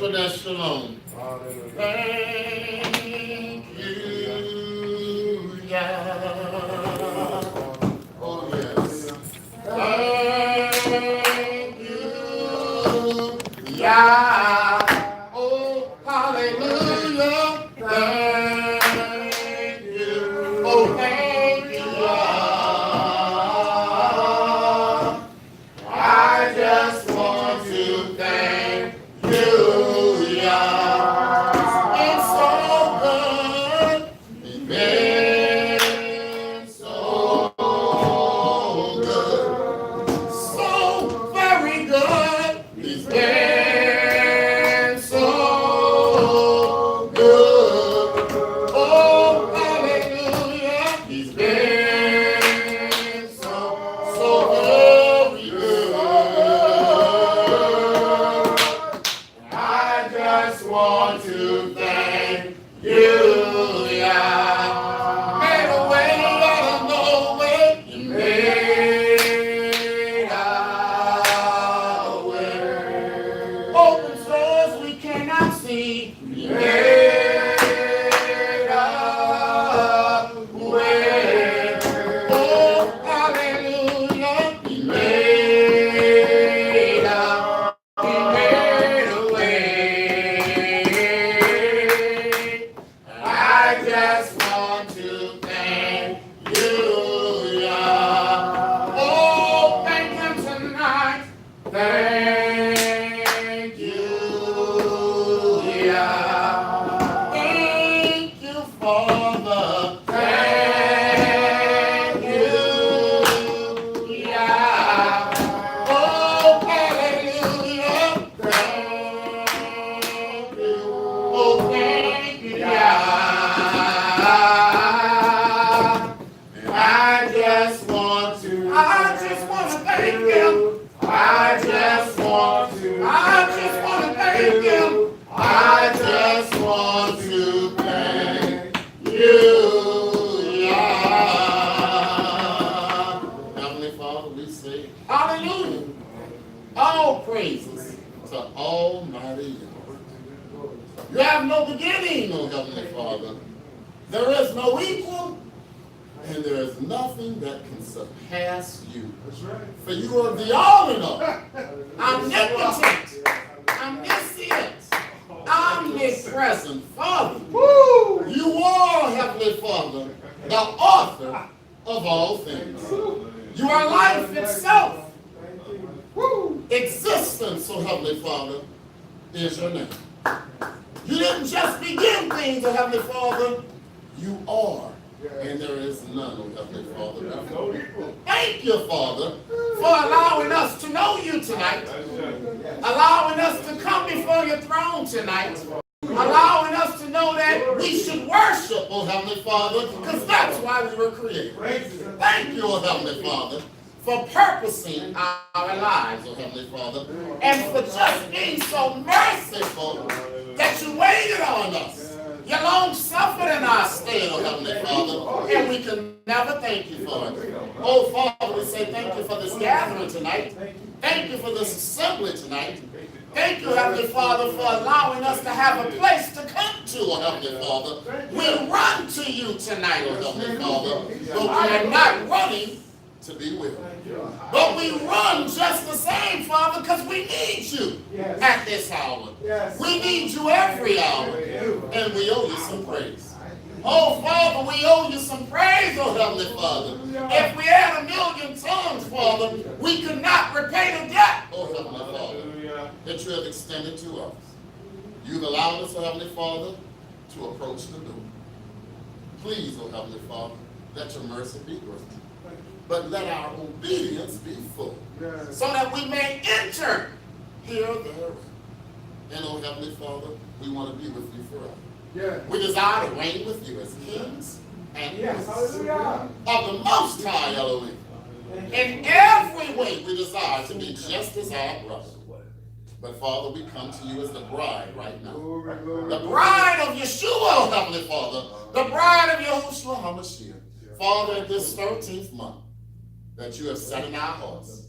for that shalom. Thank you, Yah. Oh, yes. Thank you, Yah. Oh, hallelujah. Thank you. Oh, thank you, Yah. I just want to thank you, Yah. It's so good. It's been so good. So very good. He's been so good. Oh, hallelujah. He's been so very good. I just want to thank you, Yah. Made a way out of no way. You made a way. Open doors we cannot see. You made a way. Oh, hallelujah. You made a way. I just want to thank you, Yah. Oh, thank him tonight. Thank you, Yah. Thank you, Father. Thank you, Yah. Oh, hallelujah. Thank you. Oh, thank you, Yah. I just want to thank him. I just want to thank him. I just want to thank you, Yah. Heavenly Father, we say hallelujah. All praises to Almighty Yah. You have no beginning, O Heavenly Father. There is no equal, and there is nothing that can surpass you. That's right. For you are the all in all, omnipotent, omniscient, omnipresent Father. Woo! You are, Heavenly Father, the author of all things. You are life itself. Woo! Existence, O Heavenly Father, is your name. You didn't just begin things, O Heavenly Father. You are. And there is none, O Heavenly Father. Thank you, Father, for allowing us to know you tonight. Allowing us to come before your throne tonight. Allowing us to know that we should worship, O Heavenly Father, because that's why we were created. Thank you, O Heavenly Father, for purposing our lives, O Heavenly Father, and for just being so merciful that you waited on us. You long suffered in our state, O Heavenly Father, and we can never thank you for it. Oh, Father, we say thank you for this gathering tonight. Thank you for this assembly tonight. Thank you, Heavenly Father, for allowing us to have a place to come to, O Heavenly Father. We run to you tonight, O Heavenly Father, but we are not running to be with you. But we run just the same, Father, because we need you at this hour. We need you every hour, and we owe you some praise. Oh, Father, we owe you some praise, oh Heavenly Father. If we had 1,000,000 tongues, Father, we could not repay the debt, oh Heavenly Father, that you have extended to us. You've allowed us, oh Heavenly Father, to approach the door. Please, oh Heavenly Father, let your mercy be great. But let our obedience be full, so that we may enter here, there, and oh Heavenly Father, we want to be with you forever. We desire to reign with you as kings and priests of the Most High Elohim. In every way, we desire to be just as our brother. But Father, we come to you as the bride right now. The bride of Yeshua, oh Heavenly Father. The bride of Yahushua HaMashiach. Father, in this 13th month that you have set in our hearts.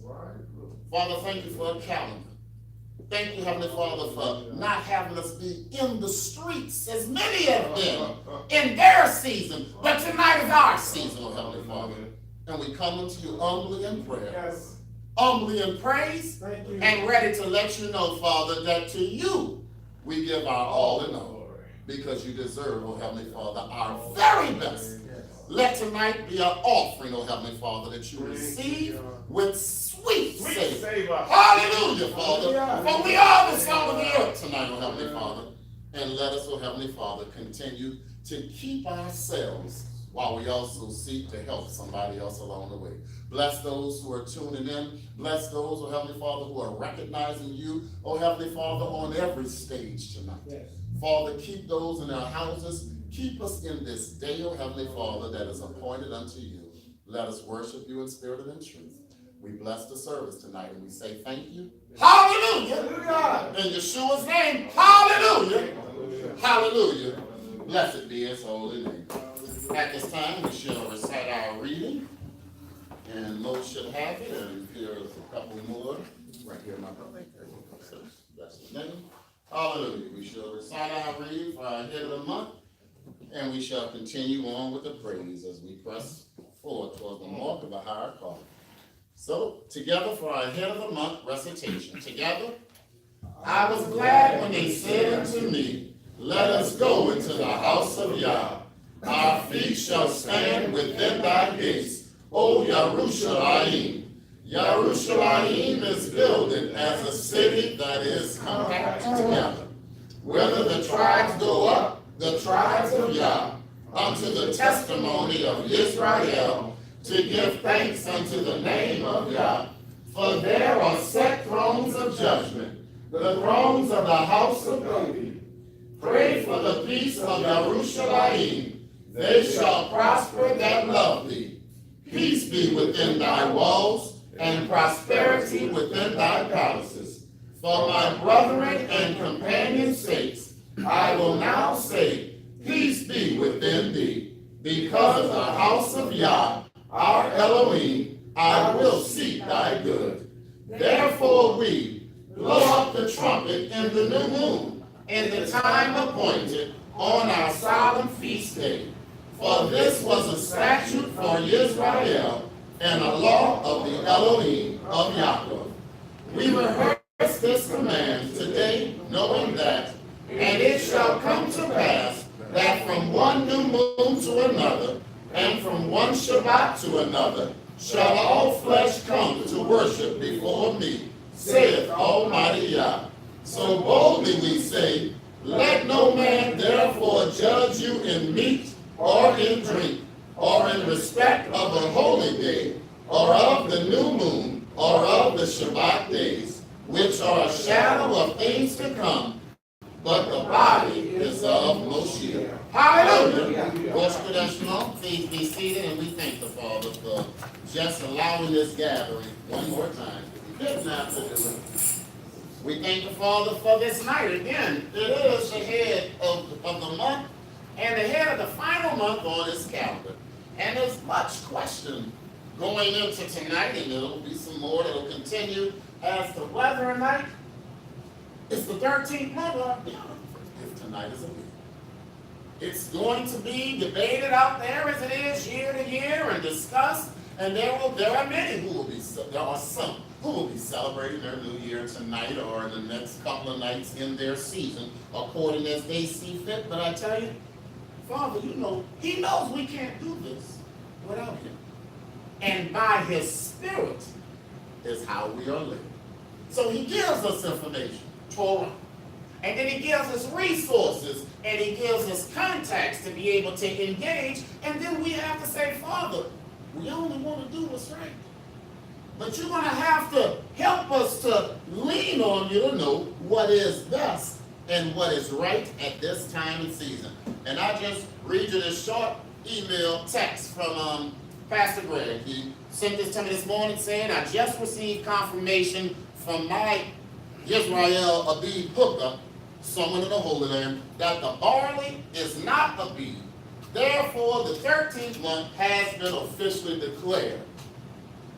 Father, thank you for a calendar Thank you, Heavenly Father, for not having us be in the streets as many have been in their season. But tonight is our season, oh Heavenly Father. And we come unto you humbly in prayer, Yes. humbly in praise, Thank you. and ready to let you know, Father, that to you we give our all in all. Because you deserve, oh Heavenly Father, our very best. Let tonight be an offering, oh Heavenly Father, that you receive with sweet savor. Hallelujah, Father. For we are the salt of the earth tonight, oh Heavenly Father. And let us, oh Heavenly Father, continue to keep ourselves while we also seek to help somebody else along the way. Bless those who are tuning in. Bless those, oh Heavenly Father, who are recognizing you, oh Heavenly Father, on every stage tonight. Yes. Father, keep those in our houses. Keep us in this day, oh Heavenly Father, that is appointed unto you. Let us worship you in spirit and in truth. We bless the service tonight and we say thank you. Hallelujah. In Yeshua's name, hallelujah. Hallelujah. Blessed be his holy name. At this time, we shall recite our reading. And most should have it. And here's a couple more. Right here, my brother. Bless his name. Hallelujah. We shall recite our reading for our head of the month. And we shall continue on with the praise as we press forward toward the mark of a higher call. So, together for our head of the month recitation. Together. I was glad when they said unto me, let us go into the house of Yah. Our feet shall stand within thy gates, O Yerushalayim. Yerushalayim is builded as a city that is compacted together. Whether the tribes go up, the tribes of Yah, unto the testimony of Israel, to give thanks unto the name of Yah. For there are set thrones of judgment, the thrones of the house of David. Pray for the peace of Yerushalayim. They shall prosper that love thee. Peace be within thy walls, and prosperity within thy palaces. For my brethren and companions' sakes, I will now say, peace be within thee. Because of the house of Yah, our Elohim, I will seek thy good. Therefore we blow up the trumpet in the new moon, in the time appointed, on our solemn feast day. For this was a statute for Israel, and a law of the Elohim of Yaakov. We rehearse this command today, knowing that, and it shall come to pass, that from one new moon to another, and from one Shabbat to another, shall all flesh come to worship before me, saith Almighty Yah. So boldly we say, let no man therefore judge you in meat, or in drink, or in respect of a holy day, or of the new moon, or of the Shabbat days, which are a shadow of things to come, but the body is of Moshiach. Hallelujah. Please be seated, and we thank the Father for just allowing this gathering one more time. We didn't have to do it. We thank the Father for this night. Again, it is the head of the month, and the head of the final month on this calendar. And there's much question going into tonight, and there'll be some more that'll continue as to whether or not it's the 13th month or if tonight is a week. It's going to be debated out there as it is year to year and discussed, and there are many there are some who will be celebrating their new year tonight or in the next couple of nights in their season, according as they see fit. But I tell you, Father, you know, he knows we can't do this without him. And by his Spirit is how we are living. So he gives us information, Torah. And then he gives us resources, and he gives us contacts to be able to engage. And then we have to say, Father, we only want to do what's right. But you're going to have to help us to lean on you to know what is best and what is right at this time and season. And I just read you this short email text from Pastor Greg. He sent this to me this morning saying, I just received confirmation from my Yisrael Abib hookup, someone in the Holy Land, that the barley is not Abib. Therefore, the 13th month has been officially declared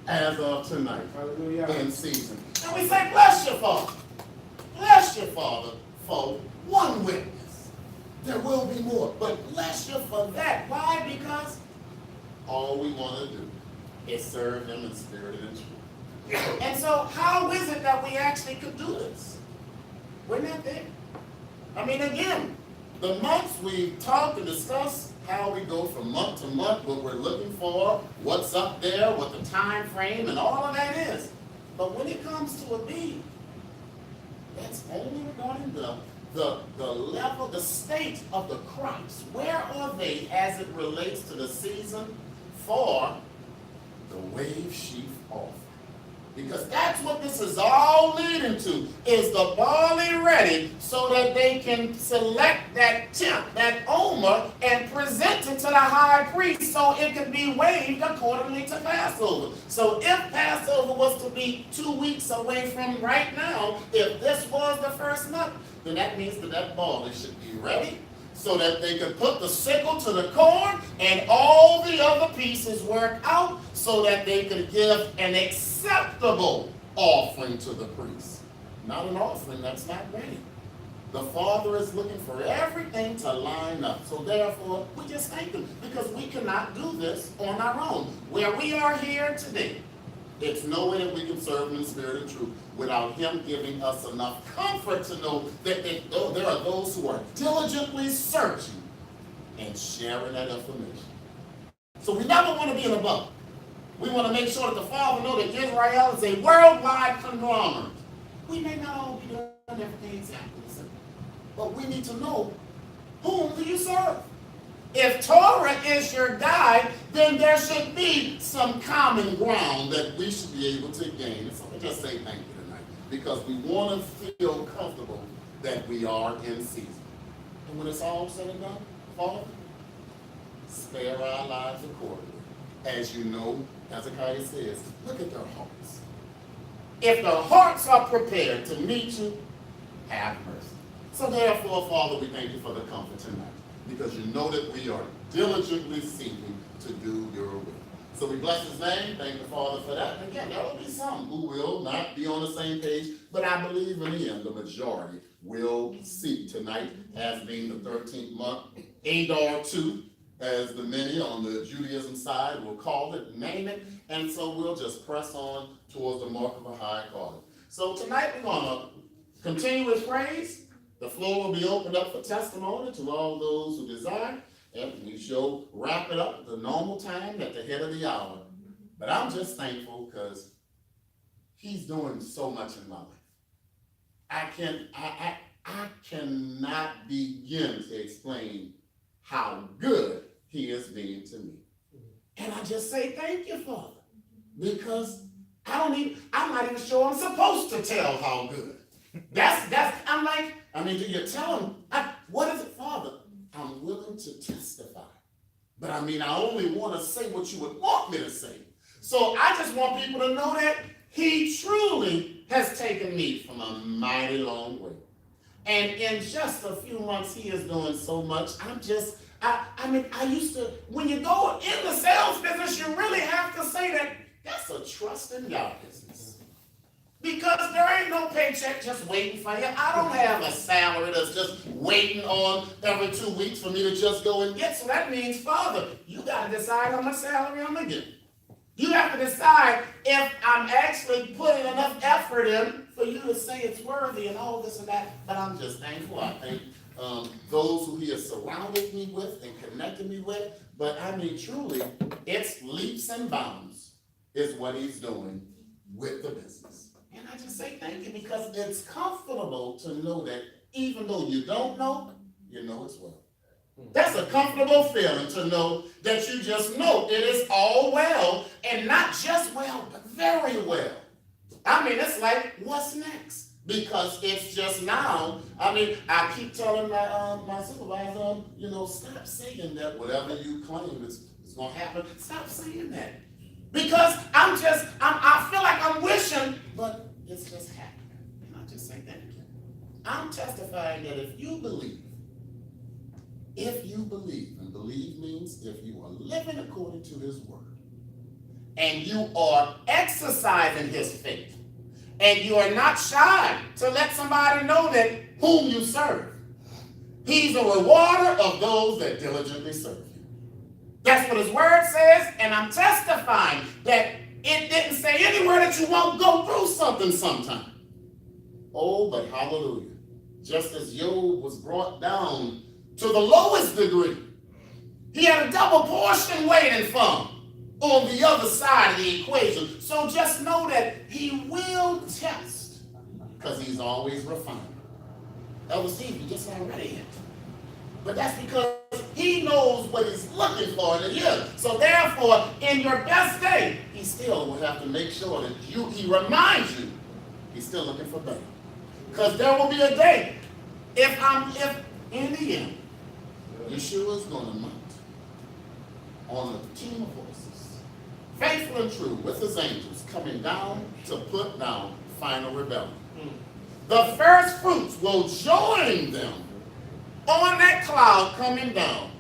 as of tonight. Hallelujah. In season. And we say, bless you, Father. bless you, Father, for one witness. There will be more, but bless you for that. Why? Because all we want to do is serve him in spirit and in truth. And so how is it that we actually could do this? We're not there. I mean, again, the months we talk and discuss how we go from month to month, what we're looking for, what's up there, what the time frame and all of that is. But when it comes to a being, that's only regarding the level, the state of the crops. Where are they as it relates to the season for the wave sheaf offering? Because that's what this is all leading to, is the barley ready so that they can select that tenth, that omer, and present it to the high priest so it can be waved accordingly to Passover. So if Passover was to be 2 weeks away from right now, if this was the first month, then that means that barley should be ready so that they could put the sickle to the corn and all the other pieces work out so that they could give an acceptable offering to the priest. Not an offering that's not ready. The Father is looking for everything to line up. So therefore, we just thank him because we cannot do this on our own. Where we are here today, it's no way that we can serve him in spirit and truth without him giving us enough comfort to know that there are those who are diligently searching and sharing that information. So we never want to be in a bubble. We want to make sure that the Father knows that Israel is a worldwide conglomerate. We may not all be doing everything exactly the same, but we need to know whom do you serve. If Torah is your guide, then there should be some common ground that we should be able to gain. So I just say thank you tonight because we want to feel comfortable that we are in season. And when it's all said and done, Father, spare our lives accordingly. As you know, Hezekiah says, look at their hearts. If their hearts are prepared to meet you, have mercy. So therefore, Father, we thank you for the comfort tonight, because you know that we are diligently seeking to do your will. So we bless his name, thank the Father for that. And again, there will be some who will not be on the same page, but I believe in the end, the majority will seek tonight as being the 13th month, Adar 2, as the many on the Judaism side will call it, name it, and so we'll just press on towards the mark of a high calling. So tonight we're going to continue with praise. The floor will be opened up for testimony to all those who desire, and we shall wrap it up at the normal time at the head of the hour. But I'm just thankful because he's doing so much in my life. I cannot begin to explain how good he is being to me. And I just say thank you, Father, because I'm not even sure I'm supposed to tell how good. I'm like, do you tell him, what is it, Father? I'm willing to testify. But I only want to say what you would want me to say. So I just want people to know that he truly has taken me from a mighty long way. And in just a few months, he is doing so much. I used to, when you go in the sales business, you really have to say that that's a trust in God business. Because there ain't no paycheck just waiting for you. I don't have a salary that's just waiting on every 2 weeks for me to just go and get. So that means, Father, you got to decide how much salary I'm going to get. You have to decide if I'm actually putting enough effort in for you to say it's worthy and all this and that. But I'm just thankful. I thank those who he has surrounded me with and connected me with. But truly, it's leaps and bounds is what he's doing with the business. And I just say thank you because it's comfortable to know that even though you don't know, you know as well. That's a comfortable feeling to know that you just know it is all well, and not just well, but very well. It's like, what's next? Because it's just now. I keep telling my supervisor, stop saying that whatever you claim is going to happen. Stop saying that. Because I feel like I'm wishing, but it's just happening. And I just say thank you. I'm testifying that if you believe, and believe means if you are living according to his word, and you are exercising his faith, And you are not shy to let somebody know that whom you serve. He's a rewarder of those that diligently serve him. That's what his word says, and I'm testifying that it didn't say anywhere that you won't go through something sometime. Oh, but hallelujah. Just as Job was brought down to the lowest degree, he had a double portion waiting for him on the other side of the equation. So just know that he will test, because he's always refining. Elder Steve, you just not ready yet. But that's because he knows what he's looking for in a year. So therefore, in your best day, he still will have to make sure that he reminds you he's still looking for better. Because there will be a day, if in the end, Yeshua is going to mount on a team of horses, faithful and true, with his angels, coming down to put down final rebellion. The first fruits will join them on that cloud coming down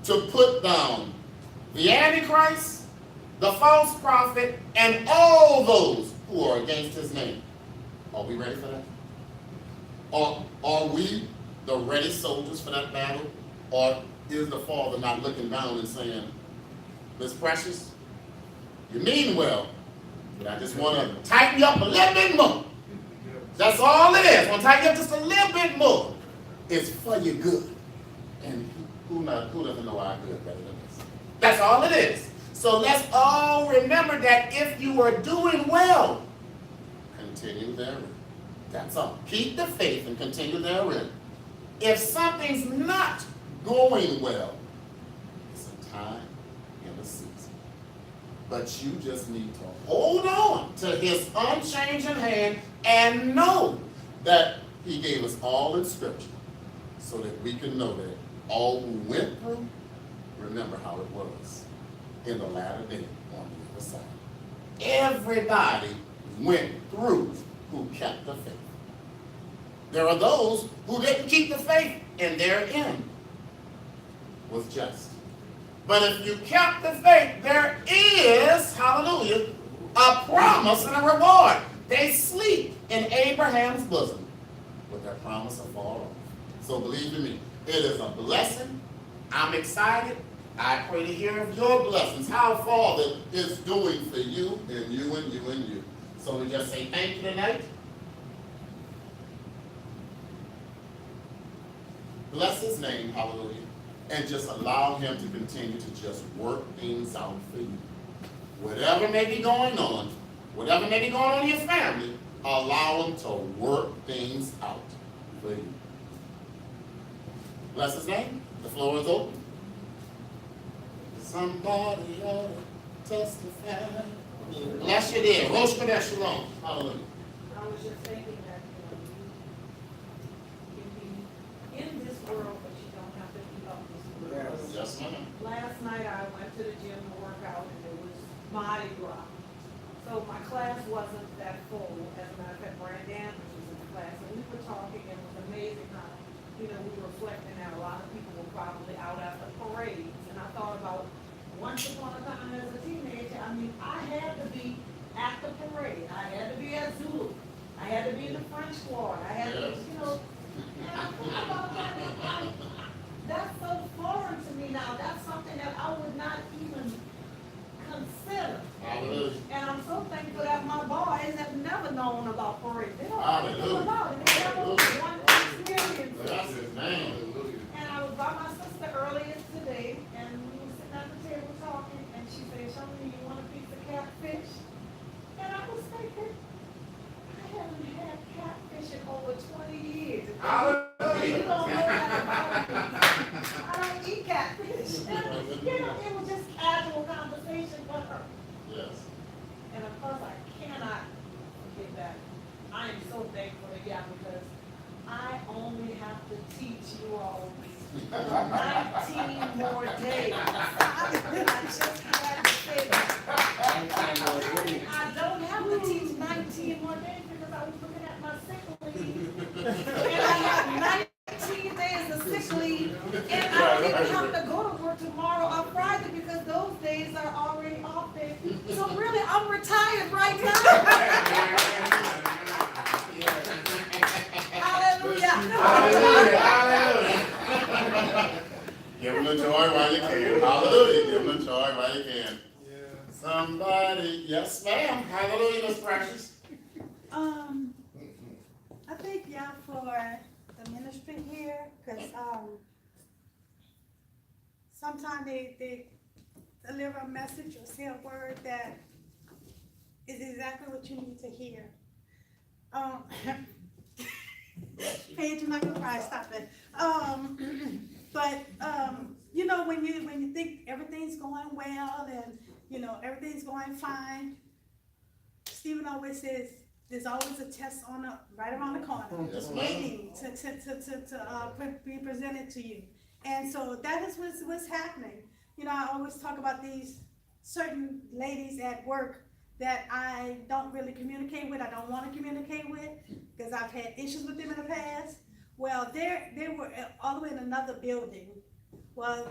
to put down the Antichrist, the false prophet, and all those who are against his name. Are we ready for that? Are we the ready soldiers for that battle? Or is the Father not looking down and saying, Miss Precious, you mean well, but I just want to tighten you up a little bit more. That's all it is. I want to tighten you up just a little bit more. It's for your good. And who doesn't know our good better than this? That's all it is. So let's all remember that if you are doing well, continue therein. That's all. Keep the faith and continue therein. If something's not going well, it's a time and a season. But you just need to hold on to his unchanging hand and know that he gave us all in Scripture so that we can know that all who went through, remember how it was in the latter day on the other side. Everybody went through who kept the faith. There are those who didn't keep the faith, and their end was just. But if you kept the faith, there is, hallelujah, a promise and a reward. They sleep in Abraham's bosom, but that promise are far off. So believe in me, it is a blessing. I'm excited. I pray to hear of your blessings, how Father is doing for you and you and you and you. So we just say thank you tonight. Bless his name, hallelujah, and just allow him to continue to just work things out for you. Whatever may be going on in your family, allow him to work things out for you. Bless his name. The floor is open. Somebody ought to testify. Bless you there. Rosh Kodesh Shalom. Hallelujah. I was just thinking that you can be in this world, but you don't have to be of this world. Yes, ma'am. Last night I went to the gym to work out, and it was Mardi Gras. So my class wasn't that full. As a matter of fact, Brand Andrews was in the class, and we were talking, and it was amazing how, we were reflecting that a lot of people were probably out at the parades. And I thought about once upon a time as a teenager, I had to be at the parade. I had to be at Zulu. I had to be in the French Quarter. I had to, and I thought about that. That's so foreign to me now. That's something that I would not even consider. Hallelujah. And I'm so thankful that my boys have never known about parade. They don't Hallelujah. know about it. They never one experience. That's his name. And I was by my sister earlier today, and we were sitting at the table talking, and she said, "Show me, you want a piece of catfish?" And I was thinking, I haven't had catfish in over 20 years. You don't know that about me. I don't eat catfish. And, it was just casual conversation with her. Yes. And of course, I cannot forget that. I am so thankful to God because I only have to teach you all 19 more days. I just had to say that. I don't have to teach 19 more days because I was looking at my sick leave. And I have 19 days of sick leave. And I don't even have to go to work tomorrow or Friday because those days are already off days. So really, I'm retired right now. Hallelujah. Give them the joy while you can. Hallelujah. Give them the joy while you can. Somebody, yes, ma'am. Hallelujah, Miss Precious. I thank y'all for the ministry here, because sometimes they deliver a message or say a word that is exactly what you need to hear. Paige, you're not gonna cry, stop it. But you know, when you think everything's going well and you know everything's going fine, Stephen always says there's always a test right around the corner, Yes, waiting to be presented to you. And so that is what's happening. You know, I always talk about these certain ladies at work that I don't really communicate with, I don't want to communicate with, because I've had issues with them in the past. Well, they were all the way in another building. Well,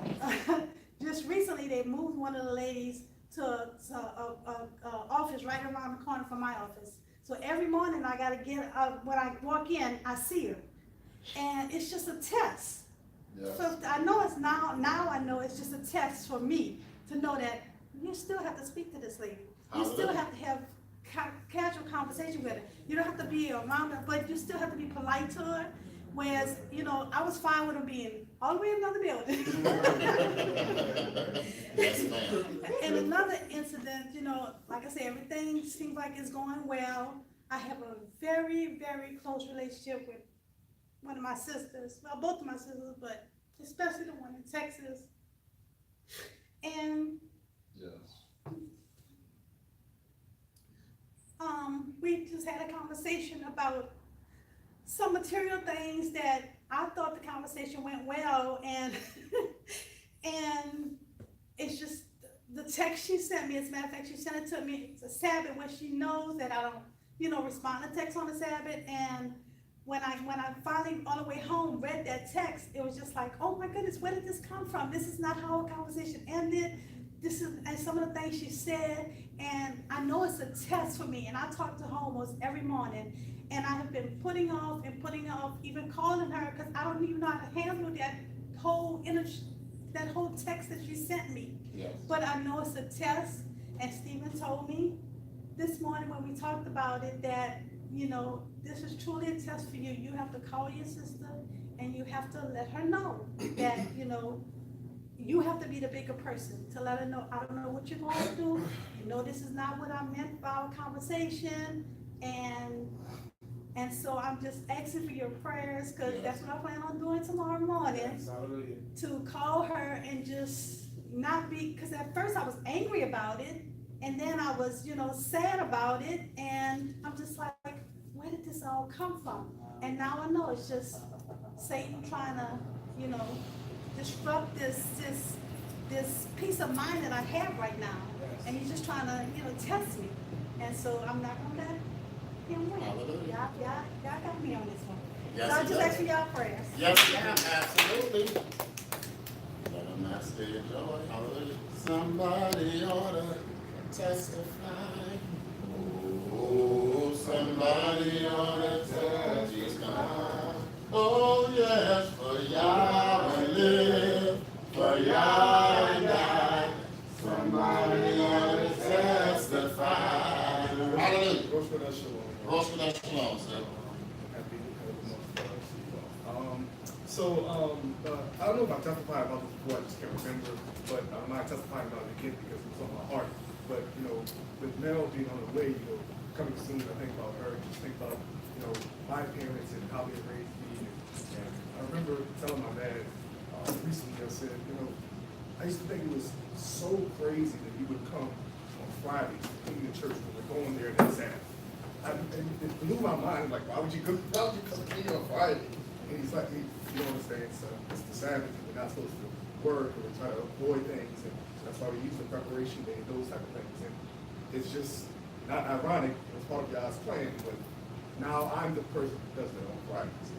just recently they moved one of the ladies to a office right around the corner from my office. So every morning I gotta get, when I walk in, I see her. And it's just a test. Yes. So I know it's now I know it's just a test for me to know that you still have to speak to this lady. You still have to have casual conversation with her. You don't have to be around her, but you still have to be polite to her. Whereas, you know, I was fine with her being all the way in another building. Yes, ma'am. And another incident, you know, like I said, everything seems like it's going well. I have a very, very close relationship with one of my sisters, well, both of my sisters, but especially the one in Texas. And Yes. we just had a conversation about some material things that I thought the conversation went well, and and it's just the text she sent me. As a matter of fact, she sent it to me. It's a Sabbath when she knows that I don't, you know, respond to text on the Sabbath. And when I finally on the way home read that text, it was just like, oh my goodness, where did this come from? This is not how a conversation ended. This is, and some of the things she said, and I know it's a test for me. And I talk to her almost every morning, and I have been putting off, even calling her, because I don't even know how to handle that whole text that she sent me. Yes. But I know it's a test, and Stephen told me this morning when we talked about it that, you know, this is truly a test for you. You have to call your sister, and you have to let her know that, you know, you have to be the bigger person to let her know, I don't know what you're going through. You know, this is not what I meant by our conversation. And so I'm just asking for your prayers, because that's what I plan on doing tomorrow morning. To call her and just not be, because at first I was angry about it, and then I was, you know, sad about it, and I'm just like, where did this all come from? And now I know it's just Satan trying to, you know, disrupt this peace of mind that I have right now. And he's just trying to, you know, test me. And so I'm not gonna let him win. Hallelujah. Y'all got me on this one. Yes, So I he just does. ask for y'all prayers. Yes, ma'am, absolutely. Let them not stay in joy. Hallelujah. Somebody ought to testify. Oh, somebody ought to testify. Oh, yes, for Yahweh live, for Yahweh died. Somebody ought to testify. Hallelujah. Rosh Hashanah Shalom, sir. I don't know if I testified about this before, I just can't remember, but I'm not testifying about it again because it's on my heart. But, you know, with Mel being on the way, you know, coming soon, I think about her, just think about, you know, my parents and how they raised me. And I remember telling my dad recently, I said, you know, I used to think it was so crazy that he would come on Fridays to clean the church when we're going there that Sabbath. And it blew my mind, like, why would you come clean on Friday? And he's like, you don't understand, son, it's the Sabbath, and we're not supposed to work or try to avoid things, and that's why we use the preparation day and those type of things. And it's just not ironic, it's part of God's plan, but now I'm the person who does that on Fridays.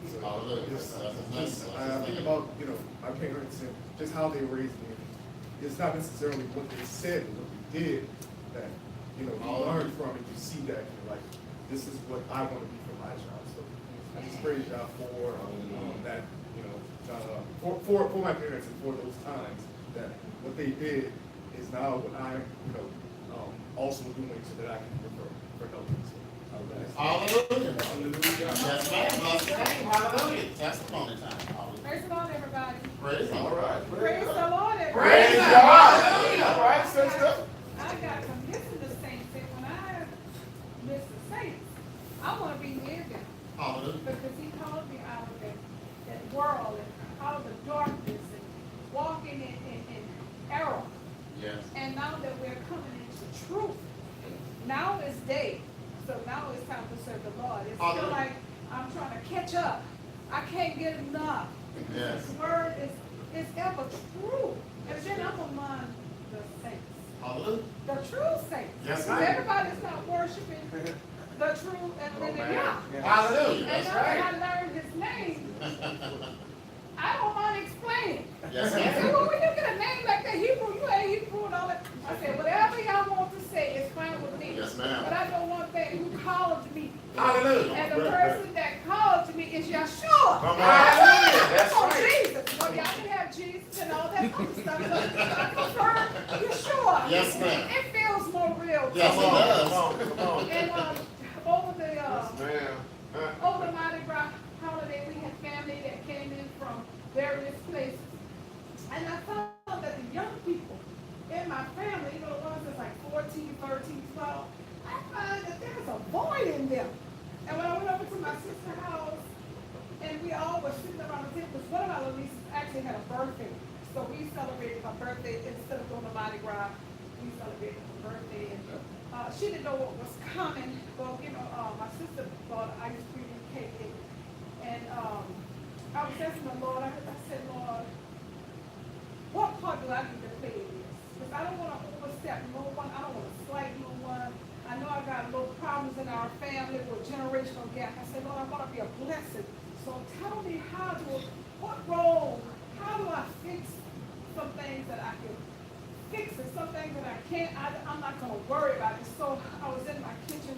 So I think about, you know, my parents and just how they raised me. It's not necessarily what they said, but what they did that, you know, you learn from it, you see that, you're like, this is what I want to be for my child. So I I just praise God for that, you know, for my parents and for those times that what they did is now what I'm, you know, also doing so that I can refer for help. So, Hallelujah. hallelujah. Yes, ma'am. Bless your name. Hallelujah. Testimony time. Hallelujah. Praise the Lord, everybody. Praise All God. right. Praise the Lord, everybody. Praise God. All right, sister. I got to listen to saints, and when I miss the saints, I want to be near them. Hallelujah. Because he called me out of that world and out of the darkness and walking in error. Yes. And now that we're coming into truth, now is day. So now it's time to serve the Lord. It's feel like I'm trying to catch up. I can't get enough. Yes. His word is ever true. And then I'm among the saints. Hallelujah. The true saints. Yes, So ma'am. everybody's not worshiping the true and living God. Hallelujah. And That's now right. that I learned his name, I don't mind explaining. Yes, He said, ma'am. well, when you get a name like that, Hebrew, you ain't Hebrew and all that. I said, whatever y'all want to say is fine with me. Yes, ma'am. But I know one thing, who called me. Hallelujah. And the person that called me is Yeshua. Come on. Hallelujah. That's Oh, right. Jesus. Well, y'all can have Jesus and all that kind of stuff, but I prefer Yeshua. Yes, ma'am. It feels more real. Yes, it does. Come on. And over the Mardi Gras holiday, we had family that came in from various places. And I found that the young people in my family, you know, the ones that's like 14, 13, 12, I find that there's a void in them. And when I went over to my sister's house, and we all were sitting around the table, because one of my little nieces actually had a birthday. So we celebrated her birthday instead of doing the Mardi Gras. We celebrated her birthday, and she didn't know what was coming. Well, you know, my sister bought ice cream and cake, and I was asking the Lord. I said, Lord, what part do I need to play in this? Because I don't want to overstep no one. I don't want to slight no one. I know I got little problems in our family with generational gap. I said, Lord, I want to be a blessing. So tell me what role, how do I fix some things that I can fix and some things that I can't. I'm not going to worry about it. So I was in my kitchen,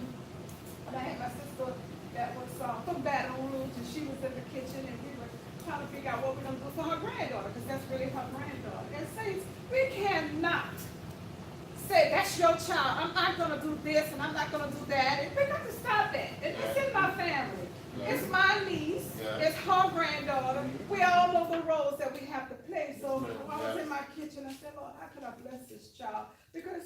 and I had my sister that was from Baton Rouge, and she was in the kitchen, and we were trying to figure out what we're going to do for her granddaughter, because that's really her granddaughter. And saints, we cannot say, that's your child, I'm not going to do this, and I'm not going to do that. And we got to stop that. And it's in my family. It's my niece. It's her granddaughter. We all know the roles that we have to play. So when I was in my kitchen, I said, Lord, how can I bless this child? Because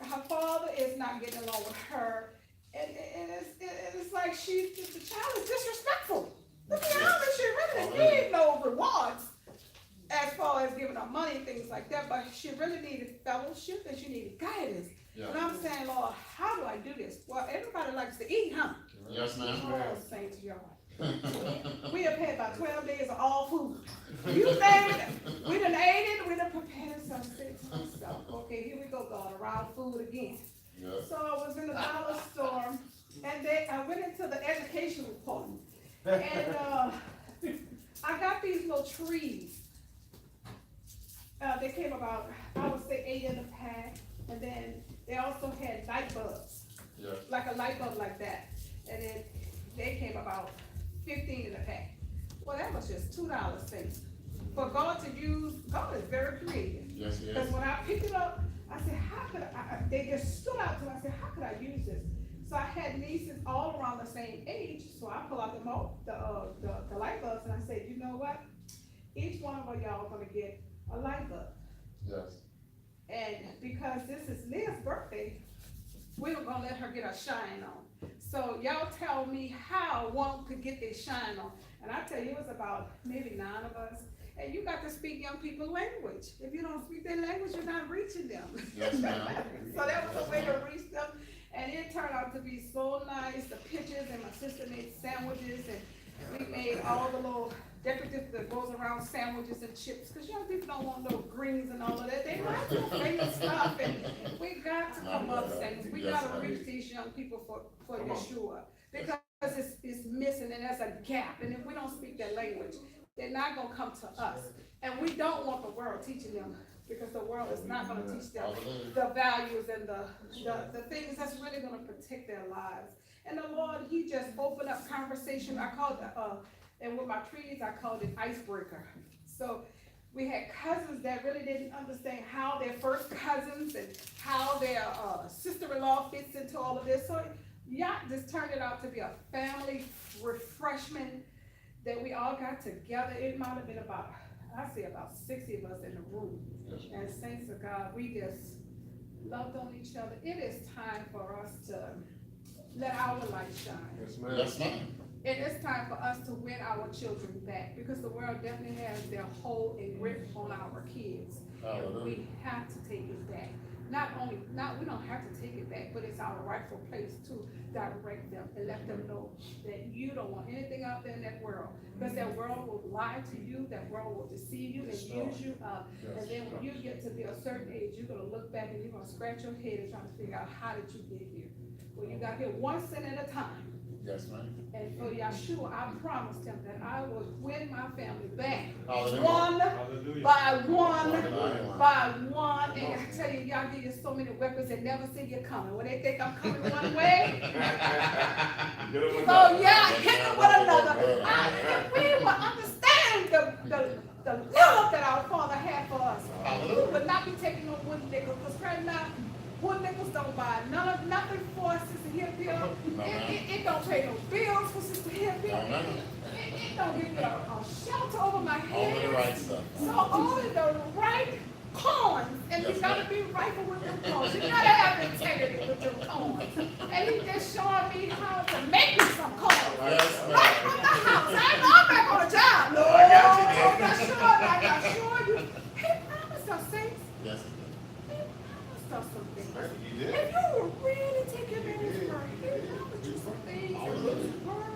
her father is not getting along with her. And it's like the child is disrespectful. Look at how she really need no rewards as far as giving her money and things like that. But she really needed fellowship and she needed guidance. Yeah. And I'm saying, Lord, how do I do this? Well, everybody likes to eat, huh? Yes, ma'am. Oh, saints, y'all. We have had about 12 days of all food. You name it. We done ate it. We done prepared some things. Okay, here we go, God, around food again. Yes. So I was in the dollar store, and I went into the education report. And I got these little trees. They came about, I would say 8 in a pack. And then they also had light bulbs. Yes. Like a light bulb like that. And then they came about 15 in a pack. Well, that was just $2 things. For God to use, God is very creative. Yes, yes. Because when I picked it up, I said, how could they just stood out to me. I said, how could I use this? So I had nieces all around the same age. So I pulled out the light bulbs and I said, you know what? Each one of y'all are gonna get a light bulb. Yes. And because this is Leah's birthday, we're gonna let her get her shine on. So y'all tell me how one could get their shine on. And I tell you, it was about maybe 9 of us. And you got to speak young people's language. If you don't speak their language, you're not reaching them. Yes, ma'am. So that was a way to reach them. And it turned out to be so nice. The pictures, and my sister made sandwiches, and we made all the little decorative that goes around sandwiches and chips. Because young people don't want no greens and all of that. They like your favorite stuff. And we got to come up things. We got to reach these young people for Yeshua. Because it's missing and there's a gap. And if we don't speak their language, they're not going to come to us. And we don't want the world teaching them because the world is not gonna teach them Hallelujah. the values and the things that's really gonna protect their lives. And the Lord, he just opened up conversation. I called it, and with my trees, I called it icebreaker. So we had cousins that really didn't understand how their first cousins and how their sister-in-law fits into all of this. So yeah, this turned it out to be a family refreshment that we all got together. It might have been about 60 of us in the room. Yes, ma'am. And saints of God, we just loved on each other. It is time for us to let our light shine. Yes, ma'am. Yes, ma'am. And it's time for us to win our children back, because the world definitely has their hold and grip on our kids. And Hallelujah. we have to take it back. We don't have to take it back, but it's our rightful place to direct them and let them know that you don't want anything out there in that world. Because that world will lie to you, that world will deceive you and use you up. And then when you get to be a certain age, you're gonna look back and you're gonna scratch your head and try to figure out, how did you get here? Well, you got here one sin at a time. Yes, ma'am. And for Yahshua, I promised him that I would win my family back. Hallelujah. One Hallelujah. by one, Hallelujah. by one. And I tell you, y'all give you so many weapons and never see you coming. When they think I'm coming one way, so yeah, hit them with another. If we would understand the love that our Father had for us, we would not be taking no wooden nickels, because right now, wooden nickels don't buy nothing for Sister Hillbill. It don't pay no bills for Sister Hillbill. No, no. It don't give me a shelter over my head. All of the right stuff. So all of the right coins, and Yes, you gotta ma'am. be rightful with them coins. You gotta have integrity with them coins. And he just showing me how to make me some coins. Yes, Right ma'am. from the house. I ain't going back on the job. No, I got you, I'm dear. not sure. Like I assure you. He promised us things. Yes, He promised us some things. You did. If you will really take him at his word, he promised you some things in his word.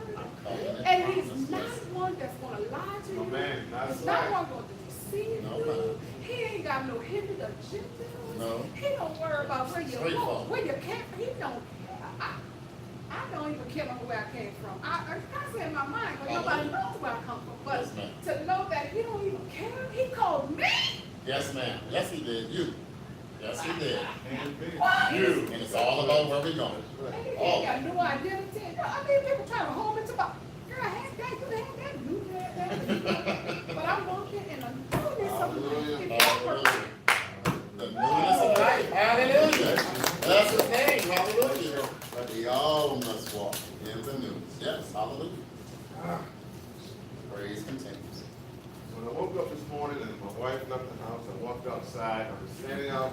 And he's not one that's gonna lie to you. No, man, not He's lie. not one going to deceive No, you. ma'am. He ain't got no hidden agendas. No. He don't worry about where you Straightforward. where you came from. He don't care. I don't even care about where I came from. I say in my mind, but nobody knows where I come from. But Yes, ma'am. to know that he don't even care, he called me. Yes, ma'am. Yes, he did. You. Yes, he did. What? You. And it's all about where we're going. And he Oh. ain't got no identity. I mean, people trying to hold me to my, girl, I had that, you had that, you had that. But I'm walking in a newness of life. Hallelujah. The newness of life. Hallelujah. That's the thing. Hallelujah. But we all must walk in the newness. Yes. Hallelujah. Praise continues. When I woke up this morning and my wife left the house, I walked outside, I was standing out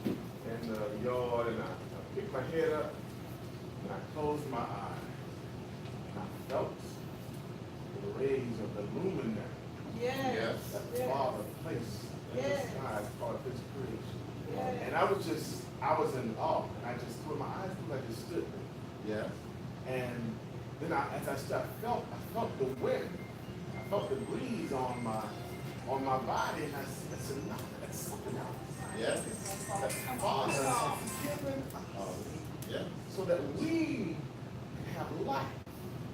in the yard and I picked my head up and I closed my eyes. And I felt the rays of the luminary Yes. that the Father placed in the Yes. sky as part of his creation. Yes. And I was in awe, and I just, when my eyes closed, I just stood there. Yes. And then as I stood, I felt the wind. I felt the breeze on my body, and I said, no, that's something else. Yes. That the Father has given us Yeah. so that we can have life.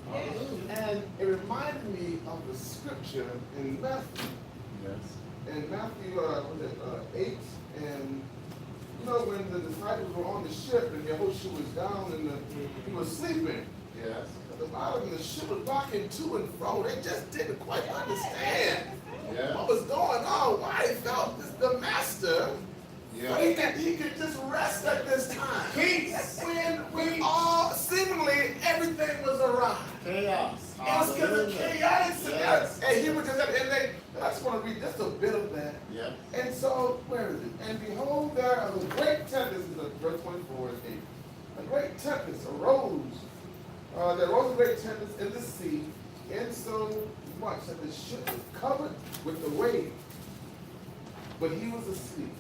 Hallelujah. And it reminded me of the scripture in Matthew. Yes. In Matthew, 8, and you know when the disciples were on the ship and Yahushua was down and he was sleeping. Yes. At the bottom, the ship was rocking to and fro. They just didn't quite understand Yeah. what was going on. Why they felt the master, Yeah. he could just rest at this time. When all seemingly everything was awry. Chaos. It was because of chaotic Yes. and he was just I just want to read just a bit of that. Yeah. And so, where is it? And behold, there was a great tempest, verse 24 and 8. A great tempest arose. There arose a great tempest in the sea, and so much that the ship was covered with the waves. But he was asleep.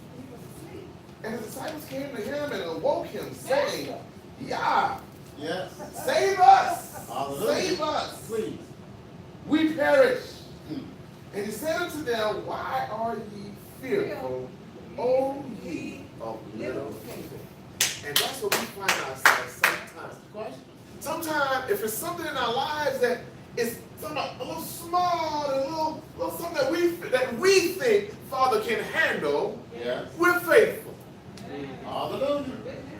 And his disciples came to him and awoke him, saying, Yah, Yes. save us! Hallelujah. Save us! Please. We perish. Hmm. And he said unto them, Why are ye fearful, O ye of little faith? And that's what we find ourselves sometimes. Question. Sometimes, if it's something in our lives that is so a little small, and a little something that we think Father can handle, Yes. we're faithful. Hallelujah.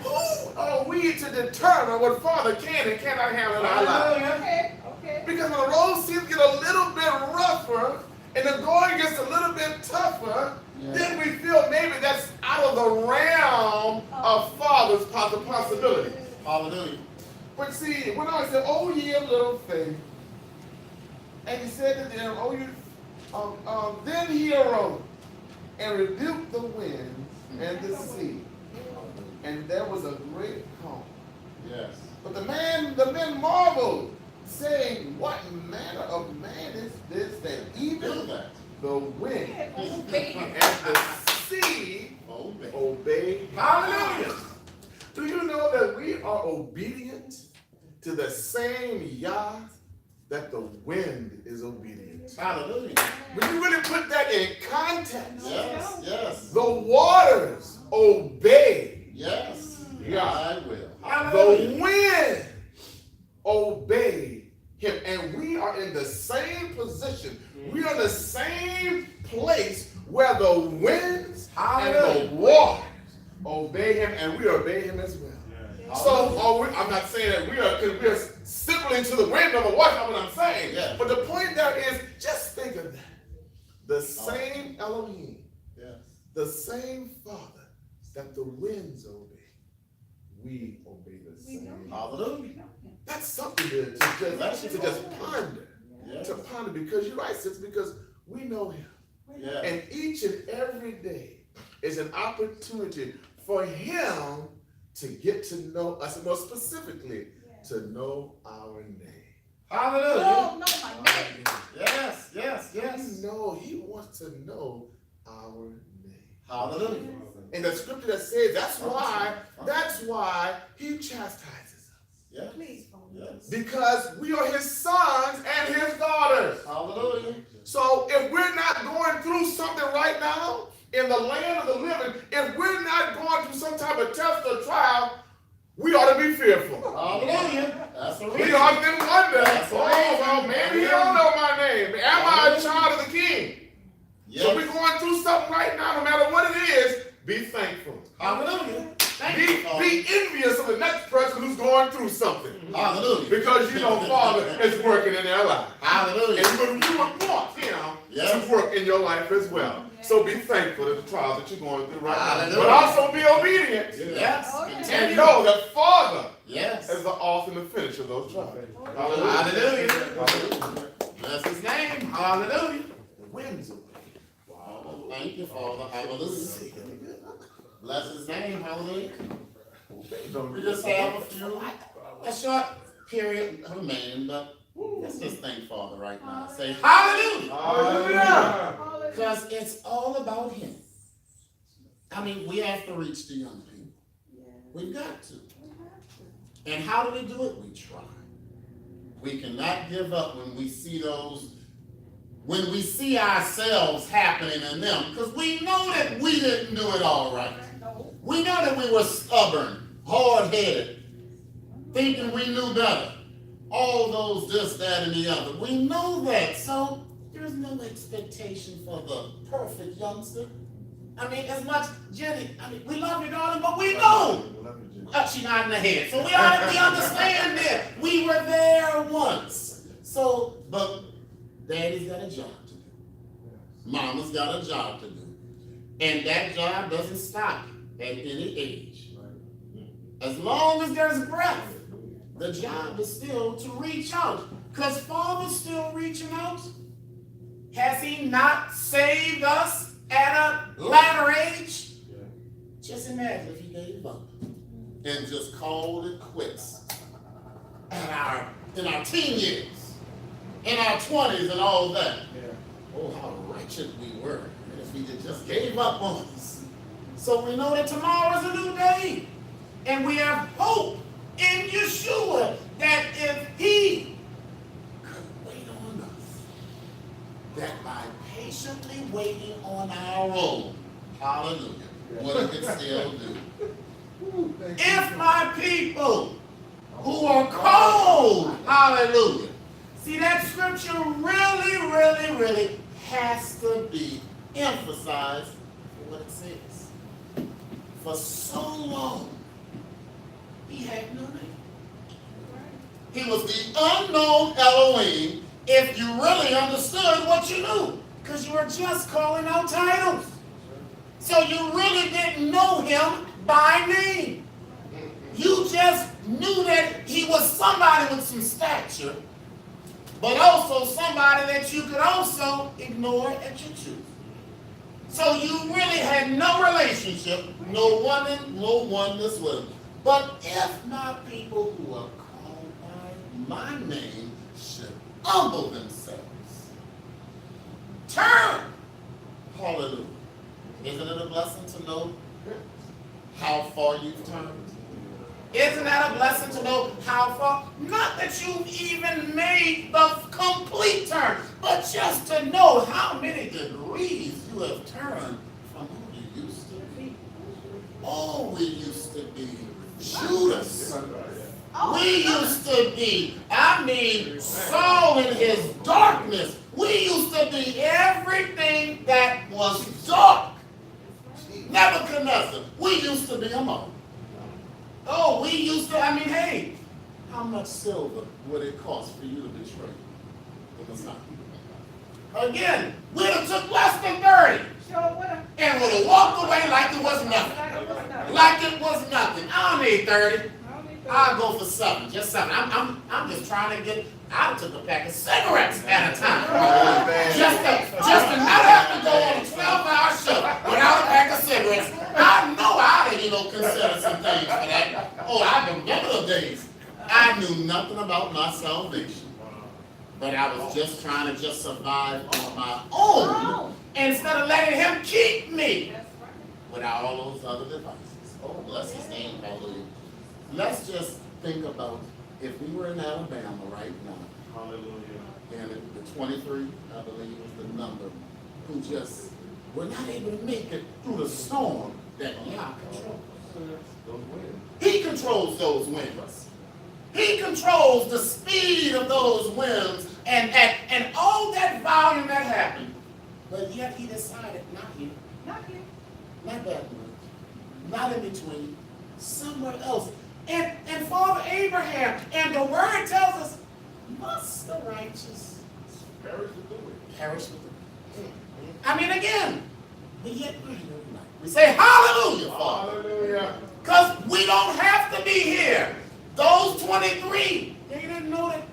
Who are we to determine what Father can and cannot handle in our lives? Okay, okay. Because when the road seems to get a little bit rougher and the going gets a little bit tougher, Yeah. then we feel maybe that's out of the realm of Father's possibilities. Hallelujah. But see, when I said, "Oh ye of little faith," and he said to them, "Oh you," then he arose and rebuked the winds and the sea, and there was a great calm. Yes. But the men marveled, saying, "What manner of man is this that Do even that. the wind Obey. and the sea Obey. obey?" Hallelujah! Do you know that we are obedient to the same Yah that the wind is obedient? Hallelujah. When you really put that in context, Yes. Yes. the waters obey Yes. Yeah. I will. the Hallelujah. wind obey him, and we are in the same position. We are in the same place where the winds and the waters obey him, and we obey him as well. So I'm not saying that we are simply to the wind or the water. That's what I'm saying. Yeah. But the point there is, just think of that. The same Elohim, Yes. the same Father that the winds obey, we obey the same. Hallelujah. That's something to just ponder. Yes. To ponder, because you're right, sis, because we know him. Yes. And each and every day is an opportunity for him to get to know us, and more specifically, to know our name. Hallelujah. Oh, no, my name. Yes. Yes. Yes. You know, he wants to know our name. Hallelujah. And the scripture that says that's why he chastises us. Yes. Please, Yes. Because we are his sons and his daughters. Hallelujah. So if we're not going through something right now in the land of the living, if we're not going through some type of test or trial, we ought to be fearful. Hallelujah. That's the We reason. ought to then wonder, That's oh, right. well, maybe he don't know my name. Am I a child of the king? Yes. So we're going through something right now, no matter what it is, be thankful. Hallelujah. Thank you, Father. Be envious of the next person who's going through something. Hallelujah. Because you know Father is working in their life. Hallelujah. And you would want him Yes. to work in your life as well. So be thankful to the trials that you're going through right now. Hallelujah. But also be obedient. Yes. Okay. And Continue. know that Father Yes. is the author and the finisher of those trials. Hallelujah. Bless his name. Hallelujah. The winds away. Wow. Thank you, Father. Hallelujah. Bless his name. Hallelujah. We just have a short period remaining, but let's just thank Father right now. Say hallelujah. Hallelujah. Because it's all about him. I mean, we have to reach the young people. We've got to. And how do we do it? We try. We cannot give up when we see ourselves happening in them, because we know that we didn't do it all right. We know that we were stubborn, hard-headed, thinking we knew better. All those this, that, and the other. We know that, so there's no expectation for the perfect youngster. I mean, as much Jenny, we love you, darling, but we know. She's nodding her head. So we understand that. We were there once. So, but Daddy's got a job to do. Mama's got a job to do. And that job doesn't stop at any age. As long as there's breath, the job is still to reach out. Because Father's still reaching out. Has he not saved us at a latter age? Just imagine if he gave up and just called it quits in our teen years, in our 20s and all that. Oh, how wretched we were if he just gave up on us. So we know that tomorrow is a new day. And we have hope in Yeshua that if he could wait on us, that by patiently waiting on our own, hallelujah, what it could still do. If my people who are called, hallelujah, See, that scripture really, really, really has to be emphasized for what it says. For so long, he had no name. He was the unknown Elohim if you really understood what you knew, because you were just calling out titles. So you really didn't know him by name. You just knew that he was somebody with some stature, but also somebody that you could also ignore at your choosing. So you really had no relationship, no oneness with him. But if my people who are called by my name should humble themselves, turn, hallelujah. Isn't it a blessing to know how far you've turned? Isn't that a blessing to know how far? Not that you've even made the complete turn, but just to know how many degrees you have turned from who you used to be. Oh, we used to be Judas. We used to be, Saul in his darkness. We used to be everything that was dark. Nebuchadnezzar, we used to be among. Oh, we used to, hey, how much silver would it cost for you to betray the Messiah? Again, we'd have took less than 30 and would have walked away like it was nothing. Like it was nothing. I don't need 30. I'll go for 7, just 7. I'm just trying to get, I took a pack of cigarettes at a time. Just to not have to go on a 12-hour shift without a pack of cigarettes. I know I consider some things for that. Oh, I remember the days. I knew nothing about my salvation. But I was just trying to just survive on my own instead of letting him keep me without all those other devices. Oh, bless his name, hallelujah. Let's just think about if we were in Alabama right now. Hallelujah. And the 23, I believe, was the number, who just were not able to make it through the storm that God controls. He controls those winds. He controls the speed of those winds and all that volume that happened. But yet he decided, not here, not that way, not in between, somewhere else. And Father Abraham, and the word tells us, must the righteous perish with the wicked? Again, but yet we're here tonight. We say hallelujah, Father. Hallelujah. Because we don't have to be here. Those 23, they didn't know that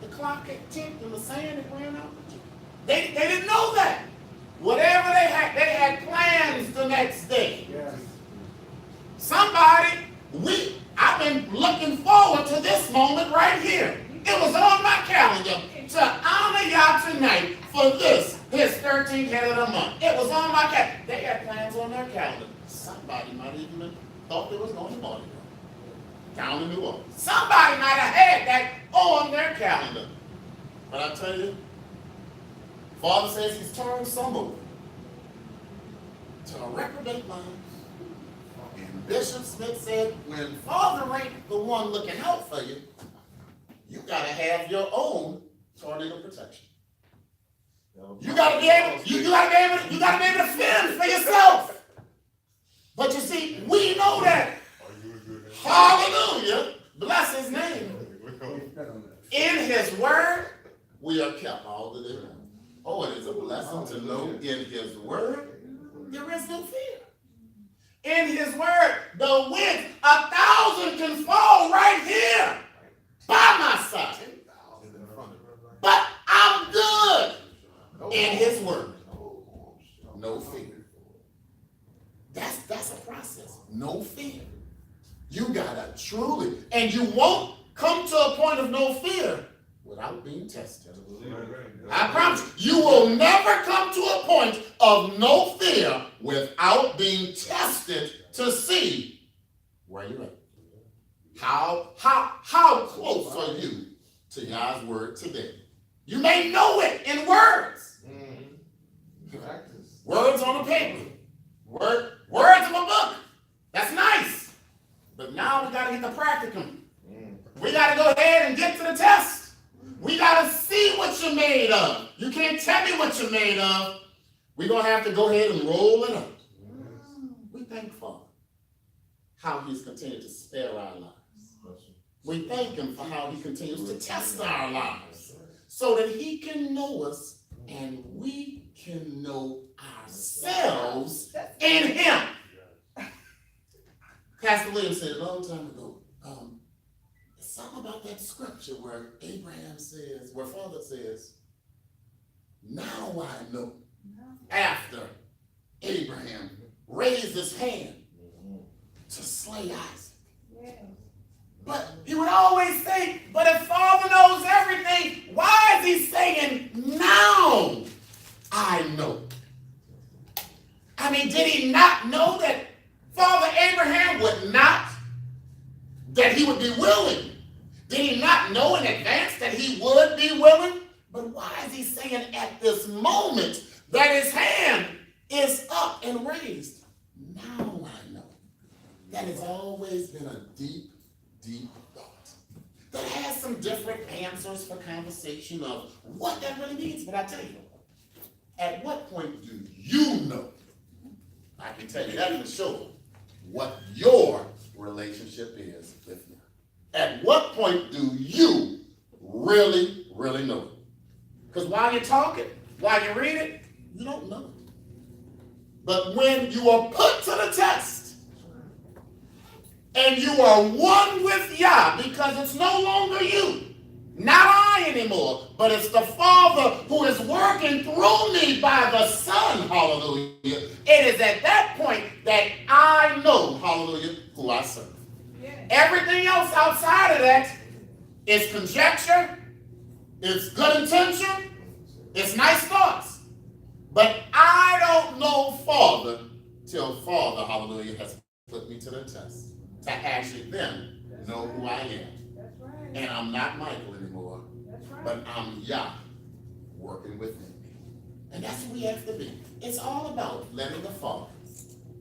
the clock had ticked and the sand had ran out. They didn't know that. Whatever they had plans the next day. Yes. Somebody, I've been looking forward to this moment right here. It was on my calendar to honor y'all tonight for this, his 13th head of the month. It was on my calendar. They had plans on their calendar. Somebody might even thought they was going to Mardi Gras down in New Orleans. Somebody might have had that on their calendar. But I tell you, Father says he's turned some over to a reprobate mind. And Bishop Smith said, when Father ain't the one looking out for you, you got to have your own tornado protection. You got to be able to fend for yourself. But you see, we know that. Hallelujah. Bless his name. In his word, we are kept all the day long. Oh, it is a blessing to know in his word, there is no fear. In his word, the wind, 1,000 can fall right here by my side. But I'm good in his word. No fear. That's a process. No fear. You gotta truly, and you won't come to a point of no fear without being tested. I promise you will never come to a point of no fear without being tested to see where you're at. How close are you to God's word today? You may know it in words. Words on a paper. Words of a book. That's nice. But now we got to get the practicum. We got to go ahead and get to the test. We got to see what you're made of. You can't tell me what you're made of. We're going to have to go ahead and roll it up. We thank Father how he's continued to spare our lives. We thank him for how he continues to test our lives so that he can know us and we can know ourselves in him. Pastor Williams said a long time ago, there's something about that scripture where Abraham says, where Father says, now I know, after Abraham raised his hand to slay Isaac. But he would always say, but if Father knows everything, why is he saying, now I know? I mean, did he not know that Father Abraham would not, that he would be willing? Did he not know in advance that he would be willing? But why is he saying at this moment that his hand is up and raised? Now I know. That has always been a deep, deep thought that has some different answers for conversation of what that really means. But I tell you, at what point do you know? I can tell you that for sure, what your relationship is with me. At what point do you really, really know it? Because while you're talking, while you read it, you don't know it. But when you are put to the test and you are one with Yah, because it's no longer you, not I anymore, but it's the Father who is working through me by the Son, hallelujah. It is at that point that I know, hallelujah, who I serve. Yeah. Everything else outside of that is conjecture, it's good intention, it's nice thoughts. But I don't know Father till Father, hallelujah, has put me to the test to actually then know who I am. And I'm not Michael anymore, but I'm Yah working within me. And that's what we have to be. It's all about letting the Father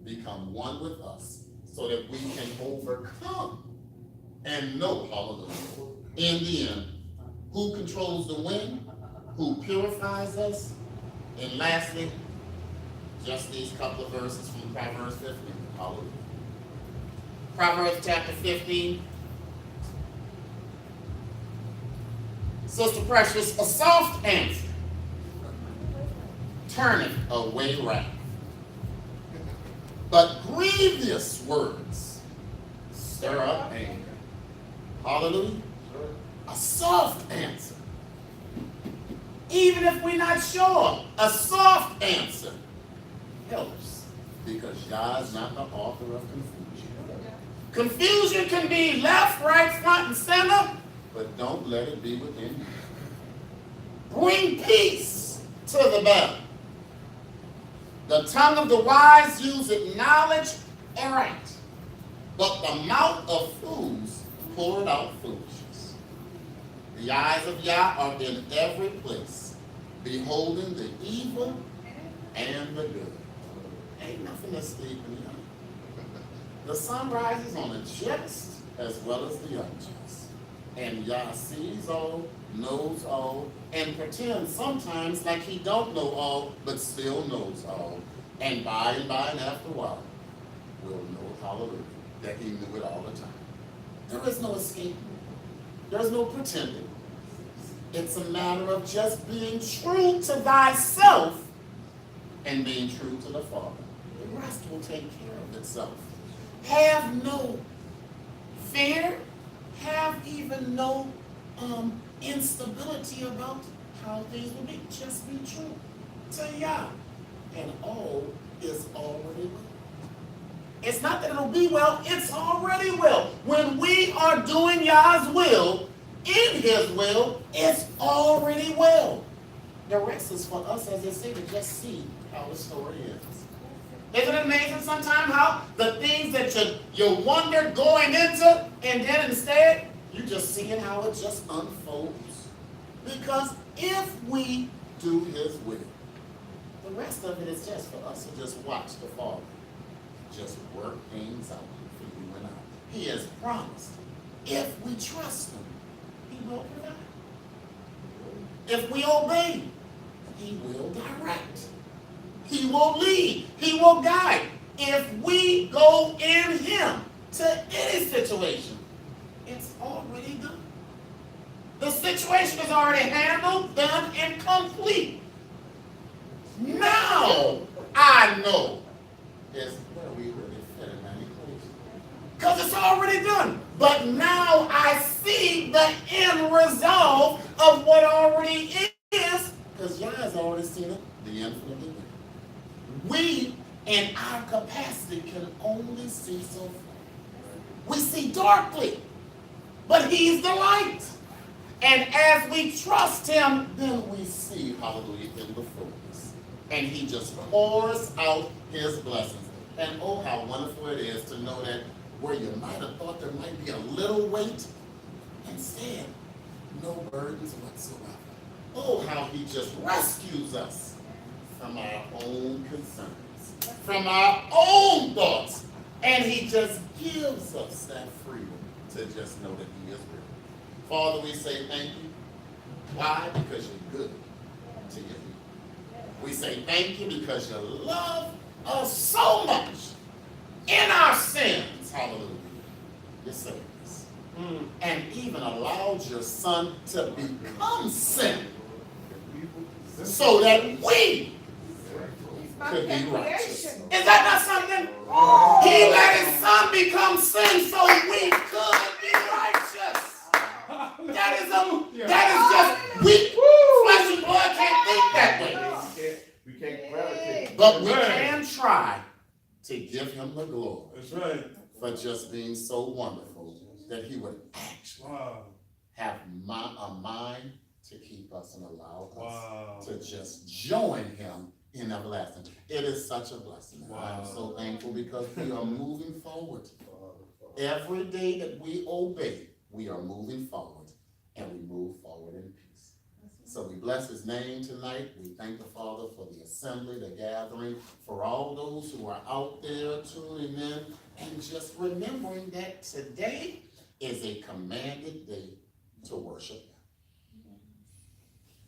become one with us so that we can overcome and know, hallelujah, in the end, who controls the wind, who purifies us, and lastly, just these couple of verses from Proverbs 15. Hallelujah. Proverbs chapter 15. Sister Precious, a soft answer turneth away wrath, but grievous words stir up anger. Hallelujah. A soft answer. Even if we're not sure, a soft answer helps, because Yah is not the author of confusion. Confusion can be left, right, front, and center, but don't let it be within you. Bring peace to the battle. The tongue of the wise useth knowledge aright, but the mouth of fools poureth out foolishness. The eyes of Yah are in every place, beholding the evil and the good. Ain't nothing escaping Yah. The sun rises on the just as well as the unjust. And Yah sees all, knows all, and pretends sometimes like he don't know all, but still knows all. And by and after a while, we'll know, hallelujah, that he knew it all the time. There is no escape. There's no pretending. It's a matter of just being true to thyself and being true to the Father. The rest will take care of itself. Have no fear. Have even no instability about how things will be. Just be true to Yah. And all is already well. It's not that it'll be well, it's already well. When we are doing Yah's will, in his will, it's already well. The rest is for us, as they say, to just see how the story ends. Isn't it amazing sometimes how the things that you wonder going into, and then instead, you're just seeing how it just unfolds? Because if we do his will, the rest of it is just for us to just watch the Father just work things out for you and I. He has promised, if we trust him, he will provide. If we obey, he will direct. He will lead. He will guide. If we go in him to any situation, it's already done. The situation is already handled, done, and complete. Now I know is where we really fit in that equation. Because it's already done. But now I see the end result of what already is, because y'all has already seen it, the infinite beginning. We, in our capacity, can only see so far. We see darkly, but he's the light. And as we trust him, then we see, hallelujah, in the fullness. And he just pours out his blessings. And oh, how wonderful it is to know that where you might have thought there might be a little weight, instead, no burdens whatsoever. Oh, how he just rescues us from our own concerns, from our own thoughts. And he just gives us that freedom to just know that he is real. Father, we say thank you. Why? Because you're good to your people. We say thank you because you love us so much in our sins. Hallelujah. You saved us. And even allowed your son to become sin so that we could be righteous. Is that not something? He let his son become sin so we could be righteous. That is just weak. Flesh and blood can't think that way. We can't gravitate. But we can try to give him the glory. That's right. For just being so wonderful that he would actually have a mind to keep us and allow us to just join him in everlasting. It is such a blessing. I'm so thankful because we are moving forward. Every day that we obey, we are moving forward, and we move forward in peace. So we bless his name tonight. We thank the Father for the assembly, the gathering, for all those who are out there tuning in, and just remembering that today is a commanded day to worship him.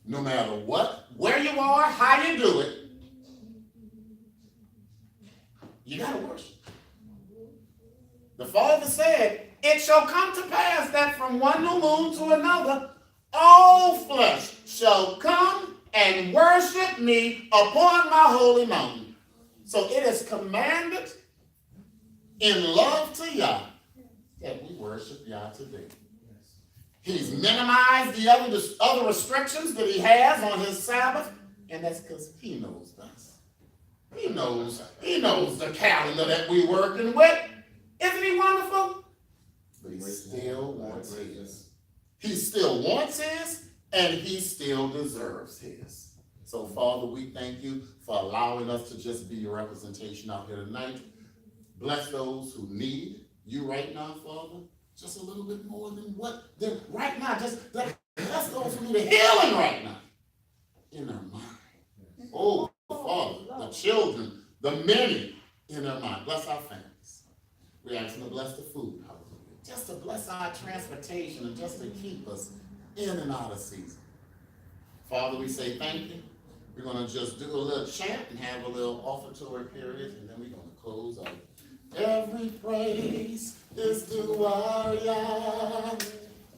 No matter what, where you are, how you do it, you gotta worship. The Father said, it shall come to pass that from one new moon to another, all flesh shall come and worship me upon my holy mountain. So it is commanded in love to Yah that we worship Yah today. He's minimized the other restrictions that he has on his Sabbath, and that's because he knows us. He knows the calendar that we're working with. Isn't he wonderful? But he still wants his. He still wants his, and he still deserves his. So, Father, we thank you for allowing us to just be your representation out here tonight. Bless those who need you right now, Father. Just a little bit more than right now. Just bless those who need a healing right now in their mind. Oh, Father, the children, the many in their mind. Bless our families. We ask them to bless the food, hallelujah. Just to bless our transportation and just to keep us in and out of season. Father, we say thank you. We're going to just do a little chant and have a little offertory period, and then we're going to close out. Every praise is due our Yah.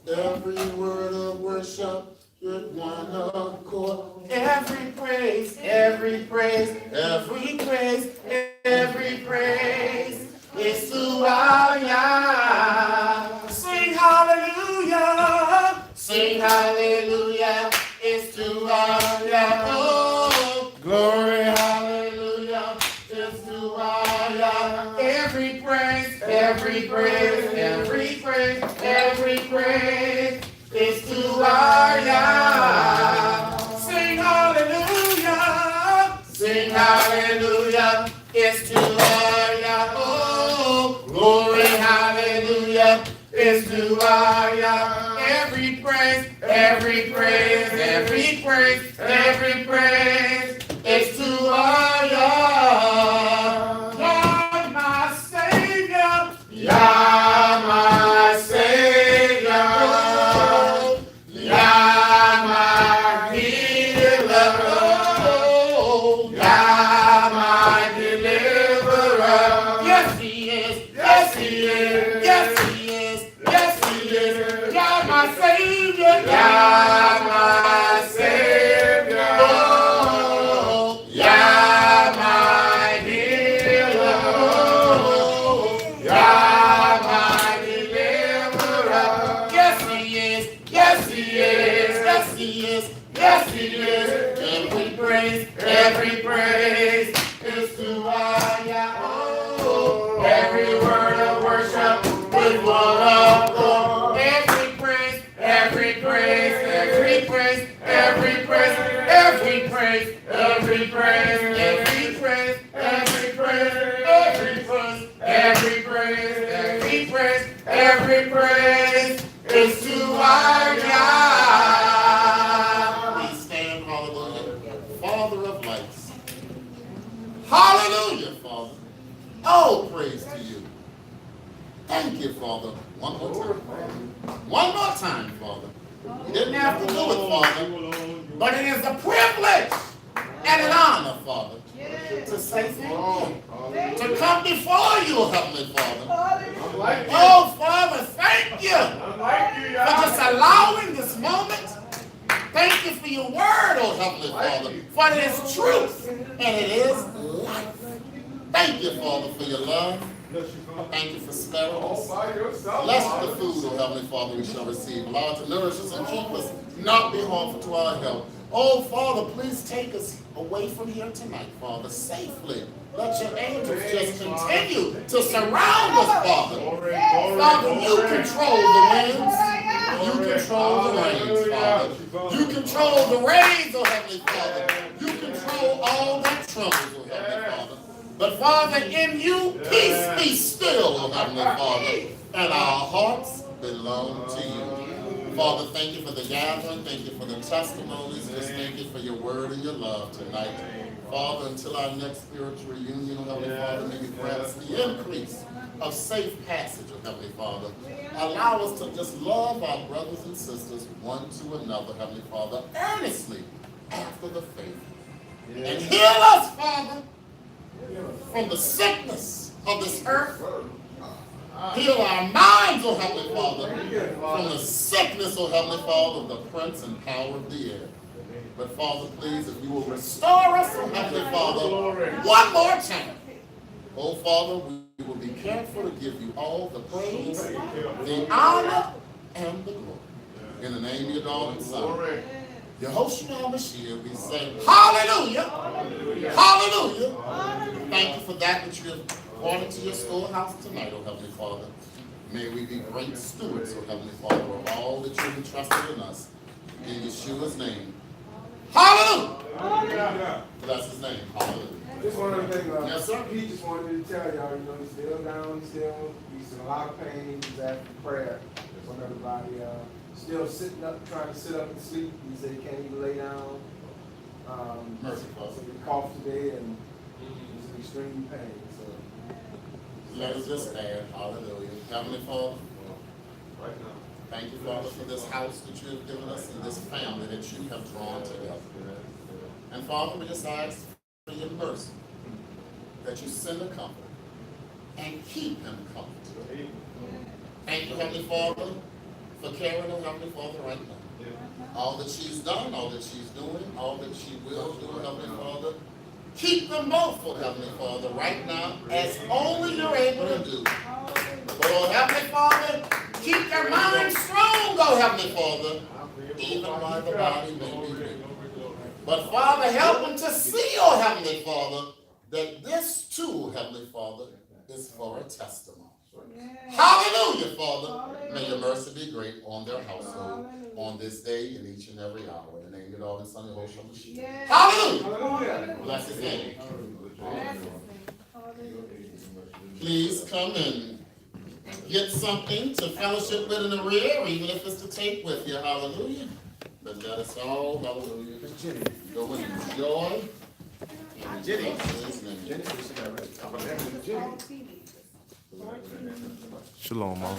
Every word of worship with one accord. Every praise, every praise, every praise, every praise is to our Yah. Sing hallelujah, sing hallelujah, it's to our Yah. Oh, glory, hallelujah, it's to our Yah. Every praise, every praise, every praise, every praise is to our Yah. Sing hallelujah, sing hallelujah, it's to our Yah. Oh, glory, hallelujah, it's to our Yah. Every praise, every praise, every praise, every praise is to our Yah. Lord, my Savior, Yah, my Savior, Yah, my Yah, my Savior. Oh, Yah, my healer. Oh, Yah, my deliverer. Yes, he is. Yes, he is. Yes, he is. Yes, he is. Every praise is to our Yah. Oh, every word of worship with one accord. Every praise, every praise, every praise, every praise, every praise, every praise, every praise, every praise, every praise, every praise, every praise, every praise is to our Yah. Please stand, hallelujah. Father of lights. Hallelujah, Father. Oh, praise to you. Thank you, Father. One more time. One more time, Father. You didn't have to do it, Father, but it is a privilege and an honor, Father, to say thank you. To come before you, Heavenly Father. Oh, Father, thank you for just allowing this moment. Thank you for your word, oh Heavenly Father, for it is truth and it is life. Thank you, Father, for your love. Thank you for sparing us. Bless the food, oh Heavenly Father, we shall receive. Allow it to nourish us and keep us, not be harmful to our health. Oh, Father, please take us away from here tonight, Father, safely. Let your angels just continue to surround us, Father. Father, you control the winds. You control the rains, Father. You control the rains, oh Heavenly Father. You control all that troubles, oh Heavenly Father. But Father, in you, peace be still, oh Heavenly Father. And our hearts belong to you. Father, thank you for the gathering. Thank you for the testimonies. Just thank you for your word and your love tonight. Father, until our next spiritual reunion, oh Heavenly Father, may you grant us the increase of safe passage, oh Heavenly Father. Allow us to just love our brothers and sisters one to another, Heavenly Father, earnestly after the faith. And heal us, Father, from the sickness of this earth. Heal our minds, oh Heavenly Father, from the sickness, oh Heavenly Father, of the prince and power of the air. But Father, please, if you will restore us, oh Heavenly Father, one more time. Oh Father, we will be careful to give you all the praise, the honor, and the glory. In the name of your darling Son, Yehoshua HaMashiach, we say, hallelujah, hallelujah. Thank you for that which you have brought into your storehouse tonight, oh Heavenly Father. May we be great stewards, oh Heavenly Father, of all that you've entrusted in us. In Yeshua's name. Hallelujah! Bless his name. Hallelujah. Just one other thing, yes, sir. He just wanted to tell y'all, he's still down, he's in a lot of pain, he's asking for prayer from everybody, still sitting up, trying to sit up and sleep. He said he can't even lay down. Mercy, Father. He coughed today and he's in extreme pain, so. Let us just stand. Hallelujah. Heavenly Father, thank you, Father, for this house that you have given us and this family that you have drawn together. And Father, we just ask for your mercy, that you send a comfort and keep him comforted. Thank you, Heavenly Father, for Karen, oh Heavenly Father, right now. All that she's done, all that she's doing, all that she will do, Heavenly Father. Keep them both, oh Heavenly Father, right now, as only you're able to do. Oh Heavenly Father, keep their minds strong, oh Heavenly Father, even while the body may be weak. But Father, help them to see, oh Heavenly Father, that this too, Heavenly Father, is for a testimony. Hallelujah, Father. May your mercy be great on their household on this day and each and every hour. In the name of God and Son, Yehoshua. Hallelujah. Bless his name. Please come and get something to fellowship with in the rear, even if it's to take with you. Hallelujah. But let us all, hallelujah, go in joy. In Jesus' name. Shalom, Mom.